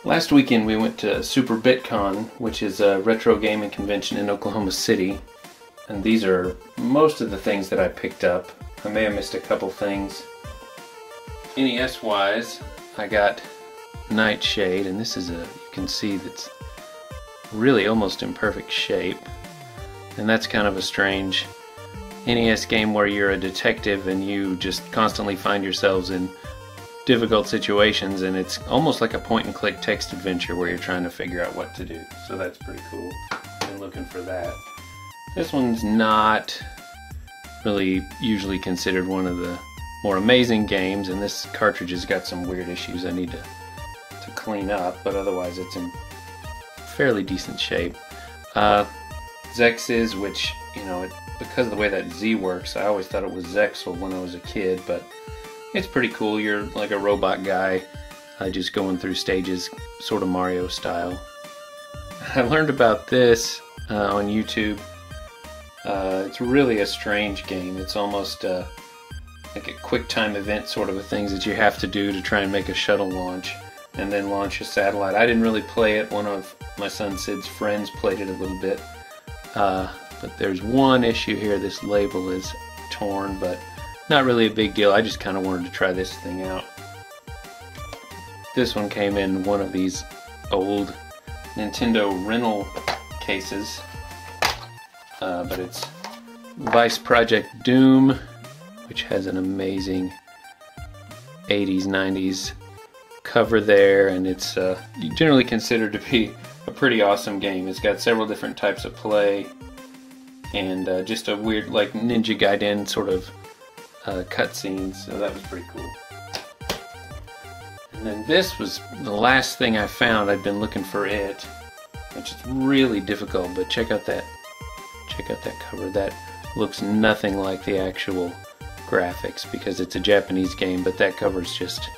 Last weekend we went to Super Bitcon, which is a retro gaming convention in Oklahoma City. And these are most of the things that I picked up. I may have missed a couple things. NES wise, I got Nightshade, and this is you can see that's really almost in perfect shape. And that's kind of a strange NES game where you're a detective and you just constantly find yourselves in difficult situations, and it's almost like a point-and-click text adventure where you're trying to figure out what to do. So that's pretty cool. Been looking for that. This one's not really usually considered one of the more amazing games, and this cartridge has got some weird issues I need to clean up, but otherwise it's in fairly decent shape. Xexyz, which, you know, because of the way that Z works, I always thought it was Xexyl when I was a kid, but it's pretty cool. You're like a robot guy, just going through stages, sort of Mario style. I learned about this on YouTube. It's really a strange game. It's almost like a quick time event sort of a things that you have to do to try and make a shuttle launch and then launch a satellite. I didn't really play it. One of my son Sid's friends played it a little bit. But there's one issue here. This label is torn, but not really a big deal. I just kind of wanted to try this thing out. This one came in one of these old Nintendo rental cases, but it's Vice Project Doom, which has an amazing 80s, 90s cover there, and it's generally considered to be a pretty awesome game. It's got several different types of play, and just a weird, like, Ninja Gaiden sort of cutscenes, so that was pretty cool. And then this was the last thing I found. I'd been looking for it, which is really difficult, but check out that cover. That looks nothing like the actual graphics because it's a Japanese game, but that cover's just,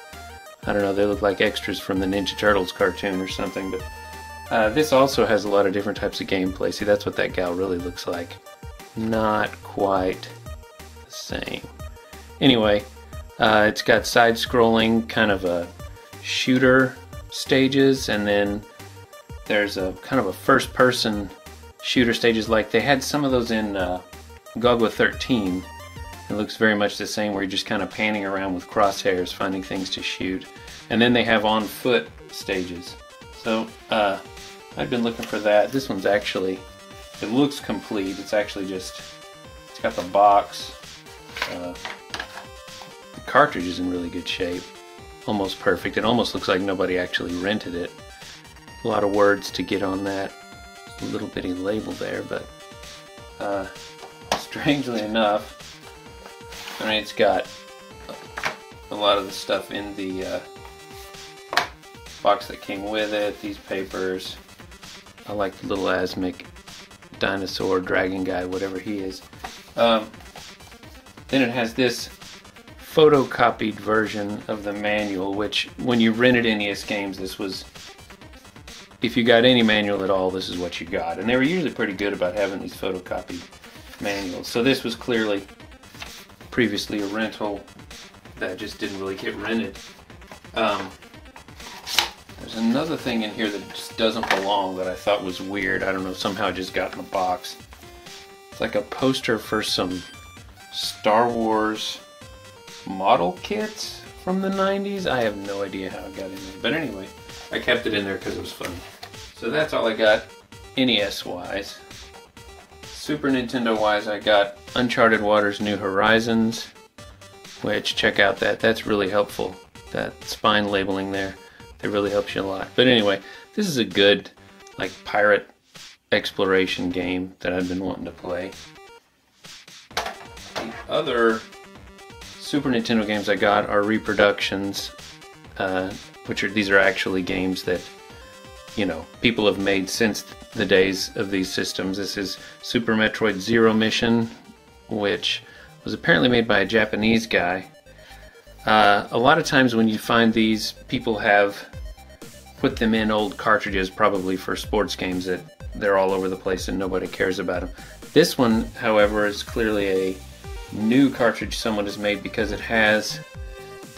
I don't know, they look like extras from the Ninja Turtles cartoon or something. But this also has a lot of different types of gameplay. See, that's what that gal really looks like. Not quite the same. Anyway, it's got side-scrolling kind of a shooter stages, and then there's a kind of a first-person shooter stages. Like they had some of those in Gogwa 13. It looks very much the same, where you're just kind of panning around with crosshairs, finding things to shoot. And then they have on-foot stages. So I've been looking for that. This one's actually, it looks complete. It's actually just, it's got the box. The cartridge is in really good shape, almost perfect. It almost looks like nobody actually rented it. A lot of words to get on that little bitty label there, but strangely enough, I mean, it's got a lot of the stuff in the box that came with it. These papers, I like the little Asmic dinosaur dragon guy, whatever he is. Then it has this photocopied version of the manual, which when you rented NES games, this was, if you got any manual at all, this is what you got. And they were usually pretty good about having these photocopied manuals. So this was clearly previously a rental that just didn't really get rented. There's another thing in here that just doesn't belong that I thought was weird. I don't know, somehow it just got in the box. It's like a poster for some Star Wars model kits from the 90s. I have no idea how it got in there, but anyway, I kept it in there because it was funny. So that's all I got NES wise. Super Nintendo wise, I got Uncharted Waters New Horizons, which, check out that's really helpful. That spine labeling there, that really helps you a lot. But anyway, this is a good, like, pirate exploration game that I've been wanting to play. The other Super Nintendo games I got are reproductions, these are actually games that, you know, people have made since the days of these systems. This is Super Metroid Zero Mission, which was apparently made by a Japanese guy. A lot of times when you find these, people have put them in old cartridges, probably for sports games that they're all over the place and nobody cares about them. This one, however, is clearly a new cartridge someone has made because it has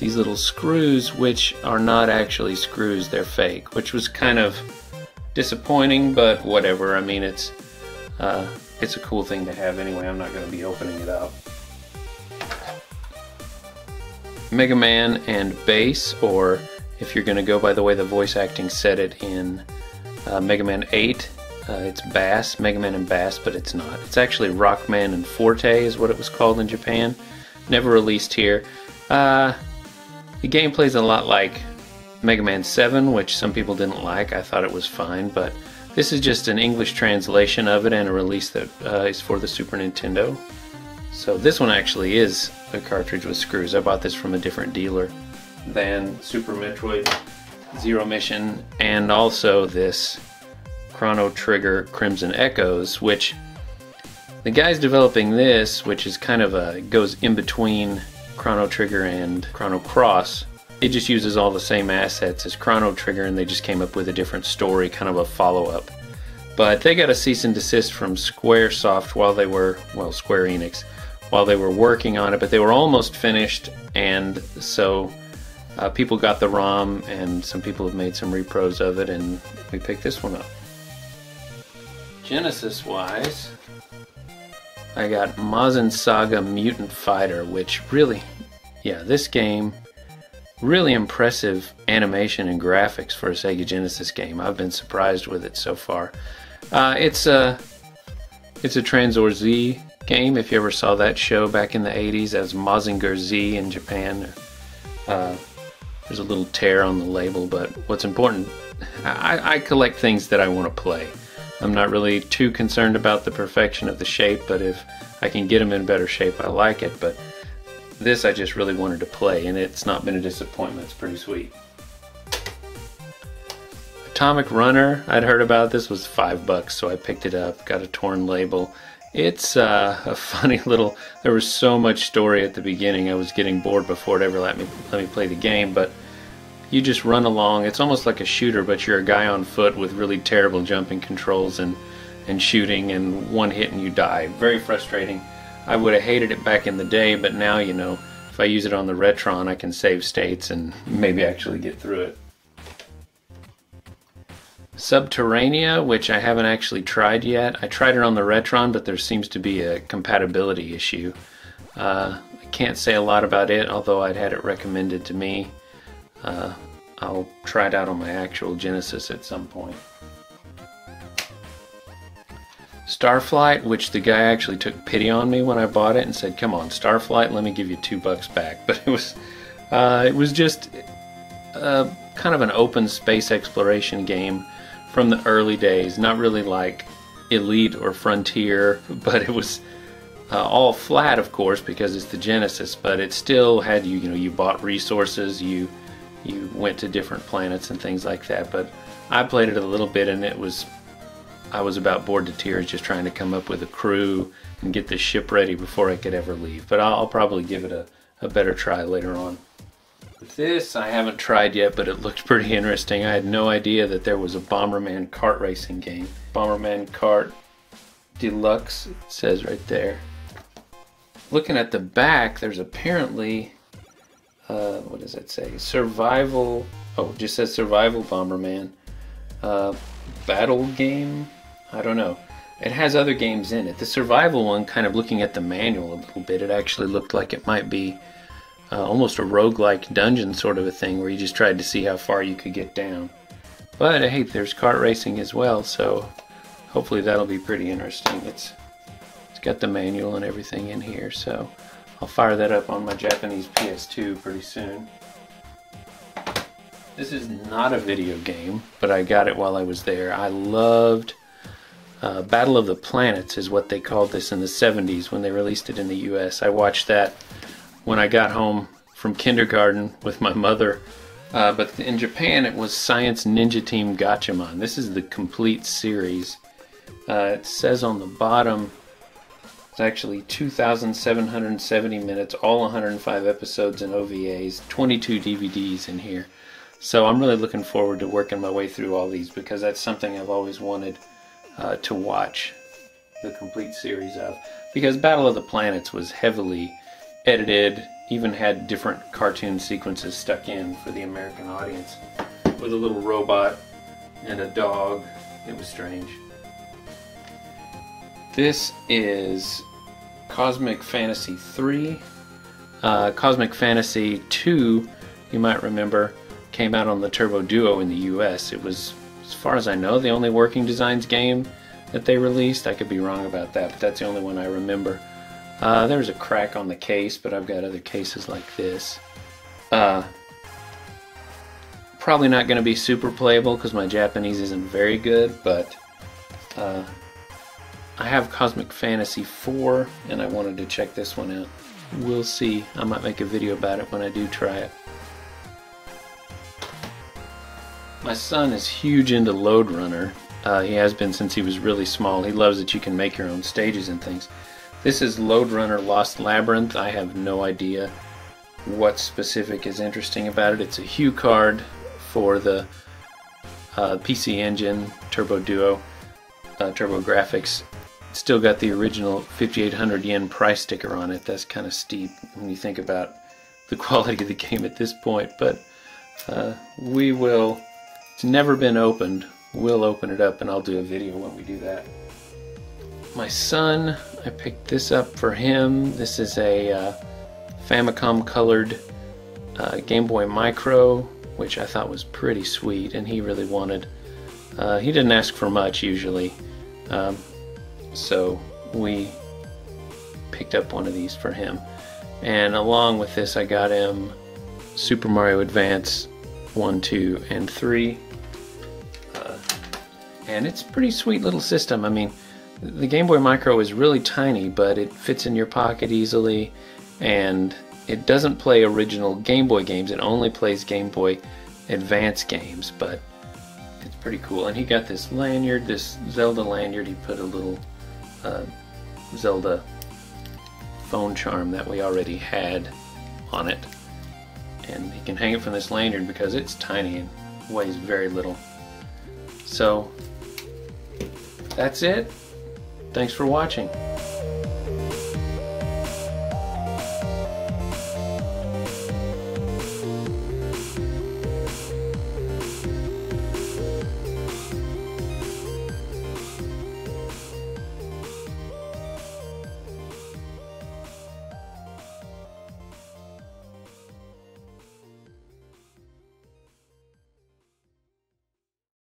these little screws, which are not actually screws, they're fake, which was kind of disappointing, but whatever. I mean, it's a cool thing to have anyway. I'm not going to be opening it up. Megaman and Bass, or if you're going to go by the way the voice acting said it in Megaman 8, it's Bass, Megaman and Bass, but it's not. It's actually Rockman and Forte is what it was called in Japan. Never released here. The game plays a lot like Mega Man 7, which some people didn't like. I thought it was fine, but this is just an English translation of it and a release that is for the Super Nintendo. So this one actually is a cartridge with screws. I bought this from a different dealer than Super Metroid Zero Mission, and also this Chrono Trigger Crimson Echoes, which the guys developing this, which is kind of goes in between Chrono Trigger and Chrono Cross, it just uses all the same assets as Chrono Trigger, and they just came up with a different story, kind of a follow-up. But they got a cease and desist from Squaresoft while they were, well, Square Enix, while they were working on it, but they were almost finished, and so people got the ROM, and some people have made some repros of it, and we picked this one up. Genesis-wise, I got Mazin Saga Mutant Fighter, which really, yeah, this game, really impressive animation and graphics for a Sega Genesis game. I've been surprised with it so far. It's a Transor Z game. If you ever saw that show back in the 80s, as Mazinger Z in Japan. There's a little tear on the label, but what's important, I collect things that I want to play. I'm not really too concerned about the perfection of the shape, but if I can get them in better shape, I like it. But this I just really wanted to play, and it's not been a disappointment. It's pretty sweet. Atomic Runner, I'd heard about this, was $5, so I picked it up, got a torn label. It's a funny little, there was so much story at the beginning, I was getting bored before it ever let me play the game, but you just run along. It's almost like a shooter, but you're a guy on foot with really terrible jumping controls and shooting, and one hit and you die. Very frustrating. I would have hated it back in the day, but now, you know, if I use it on the Retron, I can save states and maybe actually get through it. Subterranea, which I haven't actually tried yet. I tried it on the Retron, but there seems to be a compatibility issue. I can't say a lot about it, although I'd had it recommended to me. I'll try it out on my actual Genesis at some point. Starflight, which the guy actually took pity on me when I bought it and said, "Come on, Starflight, let me give you $2 back." But it was just kind of an open space exploration game from the early days. Not really like Elite or Frontier, but it was all flat, of course, because it's the Genesis. But it still had you bought resources, you went to different planets and things like that. But I played it a little bit, and I was about bored to tears just trying to come up with a crew and get this ship ready before I could ever leave. But I'll probably give it a better try later on. This I haven't tried yet, but it looks pretty interesting. I had no idea that there was a Bomberman Kart racing game. Bomberman Kart Deluxe, it says right there. Looking at the back, there's apparently, what does it say? Survival, oh, it just says Survival Bomberman. Battle game? I don't know. It has other games in it. The survival one, kind of looking at the manual a little bit, it actually looked like it might be almost a roguelike dungeon sort of a thing where you just tried to see how far you could get down. But hey, there's kart racing as well, so hopefully that'll be pretty interesting. It's got the manual and everything in here, so I'll fire that up on my Japanese PS2 pretty soon. This is not a video game, but I got it while I was there. I loved Battle of the Planets is what they called this in the 70s when they released it in the US. I watched that when I got home from kindergarten with my mother. But in Japan it was Science Ninja Team Gatchaman. This is the complete series. It says on the bottom it's actually 2,770 minutes, all 105 episodes and OVAs, 22 DVDs in here. So I'm really looking forward to working my way through all these, because that's something I've always wanted to watch the complete series of. Because Battle of the Planets was heavily edited even had different cartoon sequences stuck in for the American audience, with a little robot and a dog. It was strange. This is Cosmic Fantasy 3. Cosmic Fantasy 2, you might remember, came out on the Turbo Duo in the US. It was, as far as I know, the only Working Designs game that they released. I could be wrong about that, but that's the only one I remember. There's a crack on the case, but I've got other cases like this. Probably not going to be super playable because my Japanese isn't very good, but I have Cosmic Fantasy 4 and I wanted to check this one out. We'll see. I might make a video about it when I do try it. My son is huge into Lode Runner. He has been since he was really small. He loves that you can make your own stages and things. This is Lode Runner Lost Labyrinth. I have no idea what specific is interesting about it. It's a hue card for the PC Engine, Turbo Duo, Turbo Graphics. It's still got the original 5,800 yen price sticker on it. That's kind of steep when you think about the quality of the game at this point, but we will. It's never been opened. We'll open it up and I'll do a video when we do that. My son, I picked this up for him. This is a Famicom colored Game Boy Micro, which I thought was pretty sweet and he really wanted. He didn't ask for much usually, so we picked up one of these for him. And along with this I got him Super Mario Advance 1, 2, and 3. And it's a pretty sweet little system. I mean, the Game Boy Micro is really tiny, but it fits in your pocket easily, and it doesn't play original Game Boy games. It only plays Game Boy Advance games, but it's pretty cool. And he got this lanyard, this Zelda lanyard. He put a little Zelda phone charm that we already had on it, and he can hang it from this lanyard because it's tiny and weighs very little. So that's it. Thanks for watching.